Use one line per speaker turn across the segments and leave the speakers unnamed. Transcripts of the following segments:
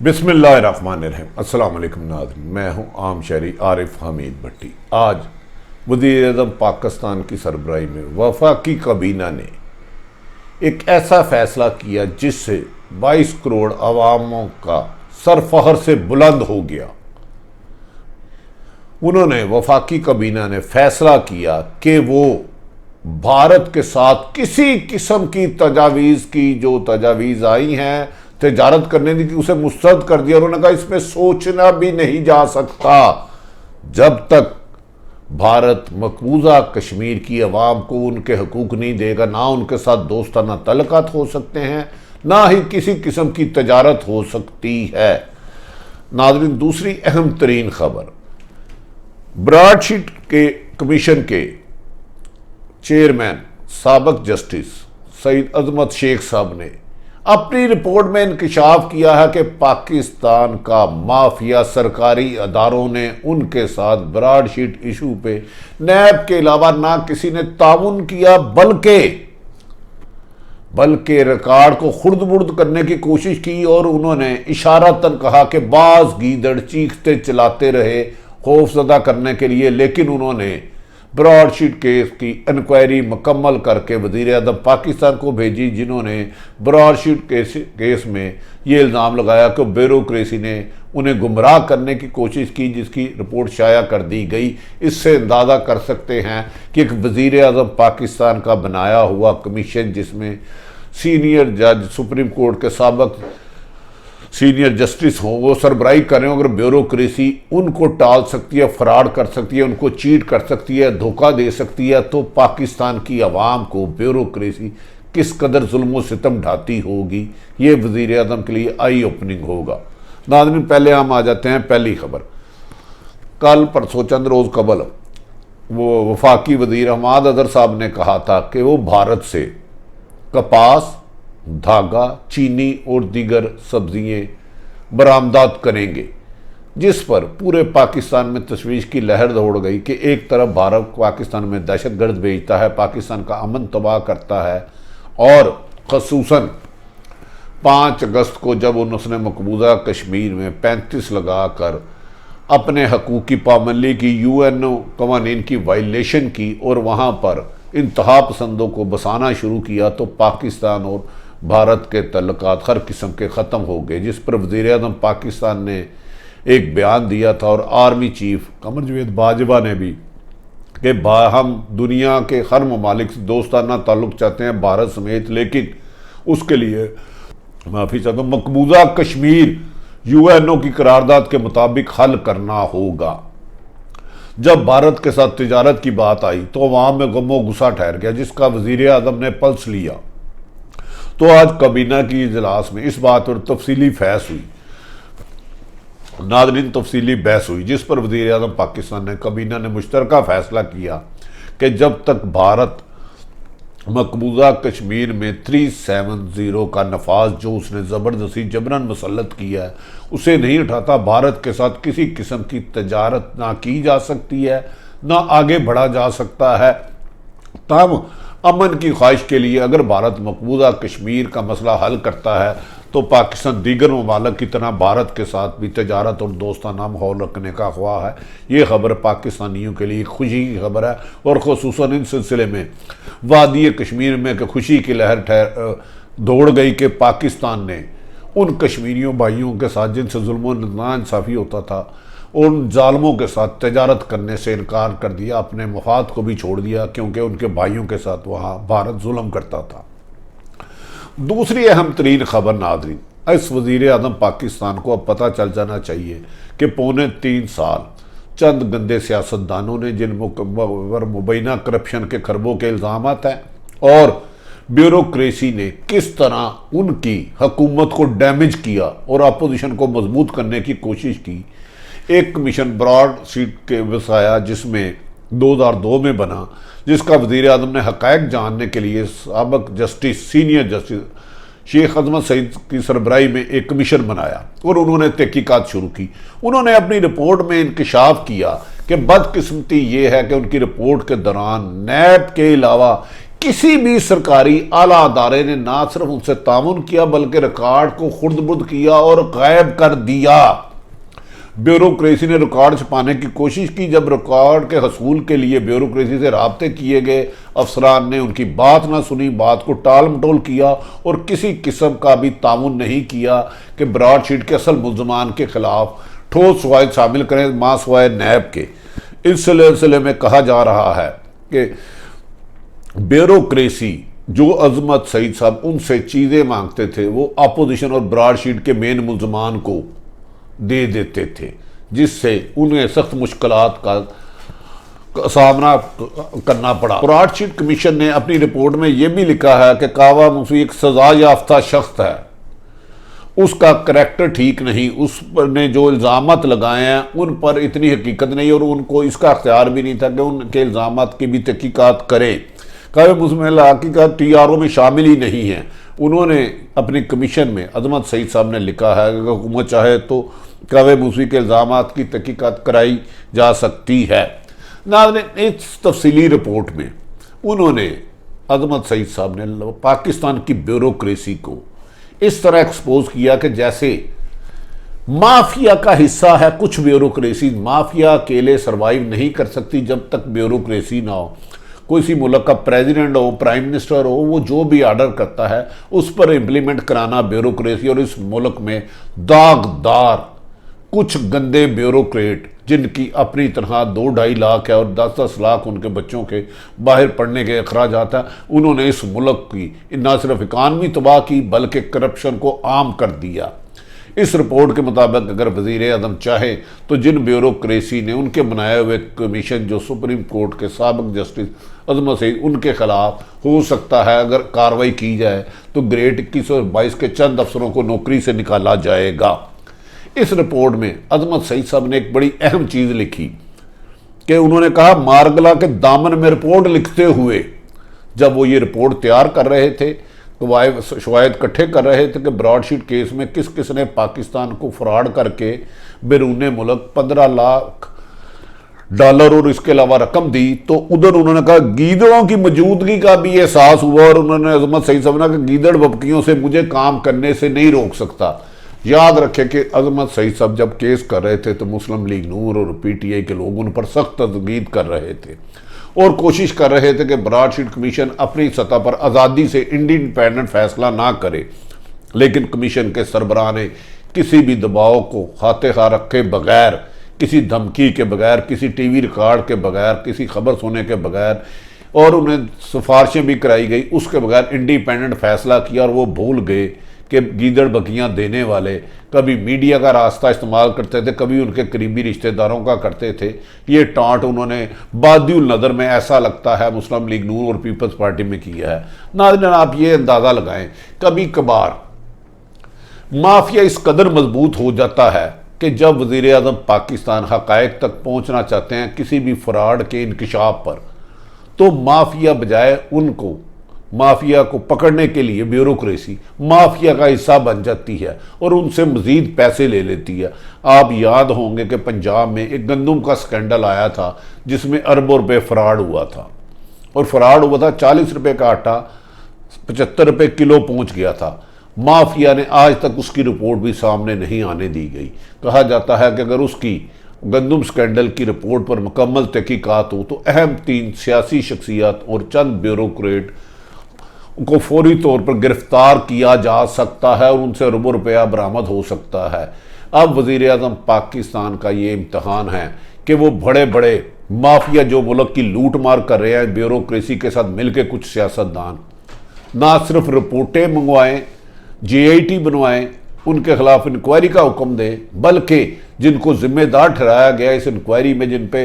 बिस्मिल्लाहिर्रहमानिर्रहीम। अस्सलाम वालेकुम नाज़रीन, मैं हूं आम शहरी आरिफ हमीद भट्टी। आज वज़ीर-ए-आज़म पाकिस्तान की सरबराही में वफाकी काबीना ने एक ऐसा फैसला किया जिससे 22 करोड़ अवामों का सर फखर से बुलंद हो गया। उन्होंने वफाकी काबीना ने फैसला किया कि वो भारत के साथ किसी किस्म की तजावीज़ की जो तजावीज़ आई हैं तिजारत करने की, उसे मुस्तरद कर दिया। उन्होंने कहा इसमें सोचना भी नहीं जा सकता जब तक भारत मकबूजा कश्मीर की अवाम को उनके हकूक नहीं देगा, ना उनके साथ दोस्ताना तल्लुकात हो सकते हैं, ना ही किसी किस्म की तजारत हो सकती है। नाज़रीन, दूसरी अहम तरीन खबर, ब्रॉडशीट के कमीशन के चेयरमैन साबिक जस्टिस सईद अजमत शेख साहब ने अपनी रिपोर्ट में इंकशाफ किया है कि पाकिस्तान का माफिया सरकारी अदारों ने उनके साथ ब्रॉडशीट इशू पे नैब के अलावा ना किसी ने ताउन किया, बल्कि रिकॉर्ड को खुर्द बुर्द करने की कोशिश की। और उन्होंने इशारतन कहा कि बाज गीदड़ चीखते चलाते रहे खौफजदा करने के लिए, लेकिन उन्होंने ब्रॉडशीट केस की इंक्वायरी मुकम्मल करके वज़ीर-ए-आज़म पाकिस्तान को भेजी, जिन्होंने ब्रॉडशीट केस में ये इल्ज़ाम लगाया कि ब्यूरोक्रेसी ने उन्हें गुमराह करने की कोशिश की, जिसकी रिपोर्ट शाया कर दी गई। इससे अंदाज़ा कर सकते हैं कि एक वज़ीर-ए-आज़म पाकिस्तान का बनाया हुआ कमीशन, जिसमें सीनियर जज सुप्रीम कोर्ट के साबिक सीनियर जस्टिस हों, वो सरबराही कर रहे हो। अगर ब्यूरोक्रेसी उनको टाल सकती है, फ्रॉड कर सकती है, उनको चीट कर सकती है, धोखा दे सकती है, तो पाकिस्तान की आवाम को ब्यूरोक्रेसी किस कदर जुल्म सितम ढाती होगी, ये वज़ीर-ए-आज़म के लिए आई ओपनिंग होगा। नाज़रीन, पहले हम आ जाते हैं पहली खबर। कल परसों चंद रोज़ कबल वो वफाकी वज़ीर हमाद अज़हर साहब ने कहा था कि वो भारत से कपास, धागा, चीनी और दीगर सब्जियां बरामदात करेंगे, जिस पर पूरे पाकिस्तान में तशवीश की लहर दौड़ गई कि एक तरफ भारत पाकिस्तान में दहशतगर्द भेजता है, पाकिस्तान का अमन तबाह करता है, और ख़ुसूसन 5 अगस्त को जब उसने मकबूजा कश्मीर में 35 लगाकर अपने हकूक़ की पाबंदी की, यूएनओ कवानीन की वायलेशन की और वहाँ पर इंतहा पसंदों को बसाना शुरू किया, तो पाकिस्तान और भारत के तल्लुकात हर किस्म के ख़त्म हो गए। जिस पर वज़ीर-ए-आज़म पाकिस्तान ने एक बयान दिया था, और आर्मी चीफ कमर जावेद बाजवा ने भी, कि हम दुनिया के हर ममालिक से दोस्ताना ताल्लुक़ चाहते हैं, भारत समेत, लेकिन उसके लिए माफ़ी चाहता हूँ, मकबूजा कश्मीर यूएनओ की करारदाद के मुताबिक हल करना होगा। जब भारत के साथ तिजारत की बात आई तो वहाँ में गमो गुस्सा ठहर गया, जिसका वज़ीर-ए-आज़म ने पल्स लिया। तो आज काबीना की इजलास में इस बात पर तफसीली बहस हुई, नाज़रीन तफसीली बहस हुई, जिस पर वज़ीर-ए-आज़म पाकिस्तान ने काबीना ने मुश्तरका फ़ैसला किया कि जब तक भारत मकबूजा कश्मीर में 370 का नफाज जो उसने ज़बरदस्ती जबरन मुसल्लत किया है उसे नहीं उठाता, भारत के साथ किसी किस्म की तजारत ना की जा सकती है, ना आगे बढ़ा जा सकता है। तब अमन की ख्वाहिश के लिए अगर भारत मकबूजा कश्मीर का मसला हल करता है तो पाकिस्तान दीगर ममालिक की तरह भारत के साथ भी तजारत और दोस्ताना माहौल रखने का ख्वाह है। ये खबर पाकिस्तानियों के लिए खुशी की खबर है, और ख़ुसूसन इन सिलसिले में वादी कश्मीर में खुशी की लहर दौड़ गई कि पाकिस्तान ने उन कश्मीरियों भाइयों के साथ जिनसे जुल्म नाइंसाफ़ी होता था, उन जालमों के साथ तजारत करने से इनकार कर दिया, अपने मुफाद को भी छोड़ दिया, क्योंकि उनके भाइयों के साथ वहाँ भारत जुल्म करता था। दूसरी अहम तरीन खबर, नाज़रीन, इस वज़ीर-ए-आज़म पाकिस्तान को अब पता चल जाना चाहिए कि पौने 3 साल चंद गंदे सियासतदानों ने, जिन पर मुबैना करप्शन के खरबों के इल्ज़ाम हैं, और ब्यूरोक्रेसी ने किस तरह उनकी हुकूमत को डैमेज किया और अपोजिशन को मजबूत करने की कोशिश की। एक कमीशन ब्रॉडशीट के वसाया जिसमें 2002 में बना, जिसका वज़ीर-ए-आज़म ने हक़ाइक़ जानने के लिए साबिक जस्टिस सीनियर जस्टिस शेख अजमत सईद की सरबराही में एक कमीशन बनाया और उन्होंने तहकीकात शुरू की। उन्होंने अपनी रिपोर्ट में इंकशाफ किया कि बदकिस्मती ये है कि उनकी रिपोर्ट के दौरान नैब के अलावा किसी भी सरकारी आला अदारे ने ना सिर्फ उनसे तामुन किया बल्कि रिकॉर्ड को खुर्द-बुर्द किया और गायब कर दिया। ब्यूरोक्रेसी ने रिकॉर्ड छुपाने की कोशिश की। जब रिकॉर्ड के हसूल के लिए ब्यूरोक्रेसी से राब्ते किए गए, अफसरान ने उनकी बात ना सुनी, बात को टाल मटोल किया और किसी किस्म का भी तामुन नहीं किया कि ब्रॉडशीट के असल मुल्ज़मान के खिलाफ ठोस शवाहिद शामिल करें, मां सवाए नैब के। इस सिलसिले में कहा जा रहा है कि ब्यूरोक्रेसी जो अजमत सईद साहब उनसे चीज़ें मांगते थे वो अपोजिशन और ब्रॉडशीट के मेन मुल्ज़मान को दे देते थे, जिससे उन्हें सख्त मुश्किलात का सामना करना पड़ा। ब्रॉडशीट कमीशन ने अपनी रिपोर्ट में यह भी लिखा है कि कावा मुफी एक सजा याफ्ता शख्स है, उसका करैक्टर ठीक नहीं, उस पर ने जो इल्ज़ामात लगाए हैं उन पर इतनी हकीकत नहीं और उनको इसका अख्तियार भी नहीं था कि उनके इल्ज़ामात की भी तहकीकात करें। कावे मुस्लिम हकीकत TRO में शामिल ही नहीं है। उन्होंने अपनी कमीशन में अजमत सईद साहब ने लिखा है कि हुकूमत चाहे तो कावे मूसी के इल्ज़ामात की तहकीकात कराई जा सकती है। नाज़रीन, इस तफसीली रिपोर्ट में उन्होंने अजमत सईद साहब ने पाकिस्तान की ब्यूरोक्रेसी को इस तरह एक्सपोज किया कि जैसे माफिया का हिस्सा है कुछ ब्यूरोक्रेसी। माफिया अकेले सर्वाइव नहीं कर सकती जब तक ब्यूरोक्रेसी ना हो। कोई सी मुल्क का प्रेसिडेंट हो, प्राइम मिनिस्टर हो, वो जो भी आर्डर करता है उस पर इम्प्लीमेंट कराना ब्यूरोक्रेसी। और इस मुल्क में दागदार कुछ गंदे ब्यूरोक्रेट जिनकी अपनी तरह 2-2.5 लाख है और 10-10 लाख उनके बच्चों के बाहर पढ़ने के अखराजात हैं, उन्होंने इस मुल्क की न सिर्फ इकानमी तबाह की बल्कि करप्शन को आम कर दिया। इस रिपोर्ट के मुताबिक अगर वज़ीर आज़म चाहे तो जिन ब्यूरोक्रेसी ने उनके बनाए हुए कमीशन जो सुप्रीम कोर्ट के साबिक जस्टिस अजमत सईद उनके खिलाफ हो सकता है अगर कार्रवाई की जाए तो ग्रेड 21 और 22 के चंद अफसरों को नौकरी से निकाला जाएगा। इस रिपोर्ट में अजमत सईद साहब ने एक बड़ी अहम चीज़ लिखी कि उन्होंने कहा मारगला के दामन में रिपोर्ट लिखते हुए जब वो ये रिपोर्ट तैयार कर रहे थे तो शवाहिद इकट्ठे कर रहे थे कि ब्रॉडशीट केस में किस किस ने पाकिस्तान को फ्रॉड करके बैरून मुल्क 15 लाख डॉलर और इसके अलावा रकम दी, तो उधर उन्होंने कहा गीदड़ों की मौजूदगी का भी एहसास हुआ और उन्होंने अजमत सईद साहब ने कि गीदड़ बपकियों से मुझे काम करने से नहीं रोक सकता। याद रखें कि अजमत सईद साहब जब केस कर रहे थे तो मुस्लिम लीग नून और PTI के लोग उन पर सख्त तनकीद कर रहे थे और कोशिश कर रहे थे कि ब्रॉडशीट कमीशन अपनी सतह पर आज़ादी से इंडिपेंडेंट फैसला ना करे, लेकिन कमीशन के सरबराह ने किसी भी दबाव को खाते खा रखे बगैर, किसी धमकी के बगैर, किसी TV रिकॉर्ड के बगैर, किसी खबर सुनने के बगैर और उन्हें सिफारिशें भी कराई गई उसके बगैर इंडिपेंडेंट फैसला किया। और वो भूल गए कि गीदड़ बकियाँ देने वाले कभी मीडिया का रास्ता इस्तेमाल करते थे, कभी उनके करीबी रिश्तेदारों का करते थे। ये टांट उन्होंने बादिउल नज़र में ऐसा लगता है मुस्लिम लीग नून और पीपल्स पार्टी में किया है। नाज़रीन, आप ये अंदाज़ा लगाएं कभी कभार माफिया इस कदर मजबूत हो जाता है कि जब वज़ीर आज़म पाकिस्तान हक़ाइक़ तक पहुँचना चाहते हैं किसी भी फ्रॉड के इंकशाफ पर, तो माफिया बजाय उनको माफिया को पकड़ने के लिए ब्यूरोक्रेसी माफिया का हिस्सा बन जाती है और उनसे मजीद पैसे ले लेती है। आप याद होंगे कि पंजाब में एक गंदम का स्कैंडल आया था जिसमें अरबों रुपये फ्रॉड हुआ था और फ्रॉड हुआ था 40 रुपये का आटा 75 रुपये किलो पहुंच गया था। माफिया ने आज तक उसकी रिपोर्ट भी सामने नहीं आने दी गई। कहा जाता है कि अगर उसकी गंदम स्कैंडल की रिपोर्ट पर मुकम्मल तहकीकात हो तो अहम 3 सियासी शख्सियत और चंद ब्यूरोक्रेट को फौरी तौर पर गिरफ्तार किया जा सकता है और उनसे अरबों रुपया बरामद हो सकता है। अब वज़ीर आज़म पाकिस्तान का ये इम्तहान है कि वो बड़े बड़े माफिया जो मुल्क की लूट मार कर रहे हैं ब्यूरोक्रेसी के साथ मिलकर कुछ सियासतदान ना सिर्फ रिपोर्टें मंगवाएं, JIT बनवाएं, उनके खिलाफ इंक्वायरी का हुक्म दें, बल्कि जिनको जिम्मेदार ठहराया गया इस इंक्वायरी में, जिन पे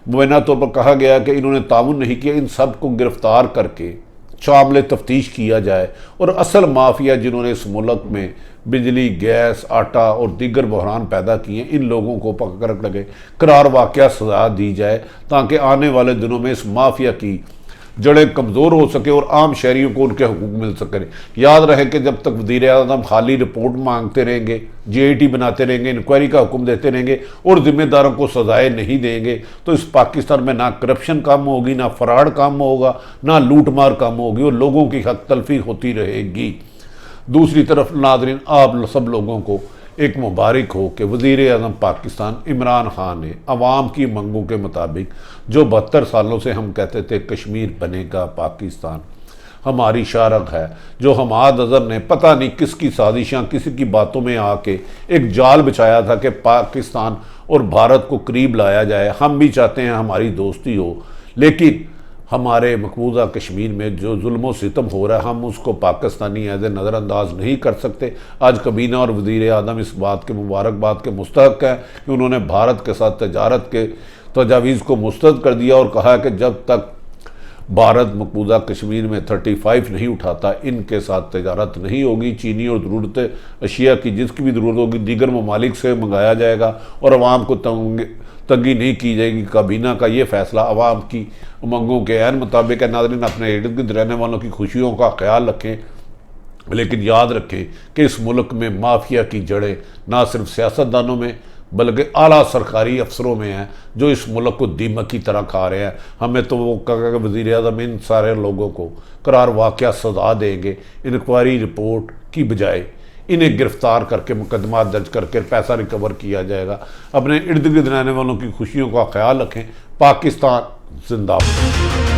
मुबैना तौर पर कहा गया कि इन्होंने ताउन नहीं किया, इन सब को गिरफ्तार करके शामिल तफ्तीश किया जाए और असल माफिया जिन्होंने इस मुल्क में बिजली, गैस, आटा और दीगर बहरान पैदा किए इन लोगों को पकड़ लगे करार वाक़या सजा दी जाए ताकि आने वाले दिनों में इस माफिया की जड़ें कमज़ोर हो सके और आम शहरियों को उनके हकूक मिल सके। याद रहे कि जब तक वज़ीर आज़म खाली रिपोर्ट मांगते रहेंगे, GIT बनाते रहेंगे, इंक्वायरी का हुक्म देते रहेंगे और ज़िम्मेदारों को सजाएं नहीं देंगे, तो इस पाकिस्तान में ना करप्शन कम होगी, ना फराड कम होगा, ना लूट मार कम होगी और लोगों की हक तलफी होती रहेगी। दूसरी तरफ नाज़रीन, आप सब लोगों को एक मुबारक हो कि वज़ीर आज़म पाकिस्तान इमरान खान ने अवाम की मंगों के मुताबिक, जो 72 सालों से हम कहते थे कश्मीर बनेगा पाकिस्तान, हमारी शारक है, जो हमाद अज़हर ने पता नहीं किसकी साजिशां, किसी की बातों में आके एक जाल बिछाया था कि पाकिस्तान और भारत को करीब लाया जाए। हम भी चाहते हैं हमारी दोस्ती हो, लेकिन हमारे मकबूजा कश्मीर में जो जुल्म और सितम हो रहा है, हम उसको पाकिस्तानी ऐसे नज़रअंदाज नहीं कर सकते। आज कबीना और वज़ीर आज़म इस बात के मुबारकबाद के मुस्तहक हैं कि उन्होंने भारत के साथ तजारत के तजावीज़ को मुस्तरद कर दिया और कहा कि जब तक भारत मकबूजा कश्मीर में 35 नहीं उठाता, इनके साथ तजारत नहीं होगी। चीनी और ज़रूरत अशिया की जिसकी भी ज़रूरत होगी दीगर ममालिक से मंगाया जाएगा और अवाम को तंगी नहीं की जाएगी। काबीना का ये फैसला अवाम की उमंगों के ऐन मुताबिक है। नाज़रीन, अपने इर्द गिर्द रहने वालों की खुशियों का ख्याल रखें, लेकिन याद रखें कि इस मुल्क में माफिया की जड़ें ना सिर्फ सियासतदानों में बल्कि आला सरकारी अफसरों में हैं, जो इस मुल्क को दीमक की तरह खा रहे हैं। हमें तो वो कहा कि वज़ीर आज़म इन सारे लोगों को करार वाक़या सज़ा देंगे, इंक्वायरी रिपोर्ट की बजाय इन्हें गिरफ्तार करके मुकदमा दर्ज करके पैसा रिकवर किया जाएगा। अपने इर्द गिर्द रहने वालों की खुशियों का ख्याल रखें। पाकिस्तान जिंदाबाद।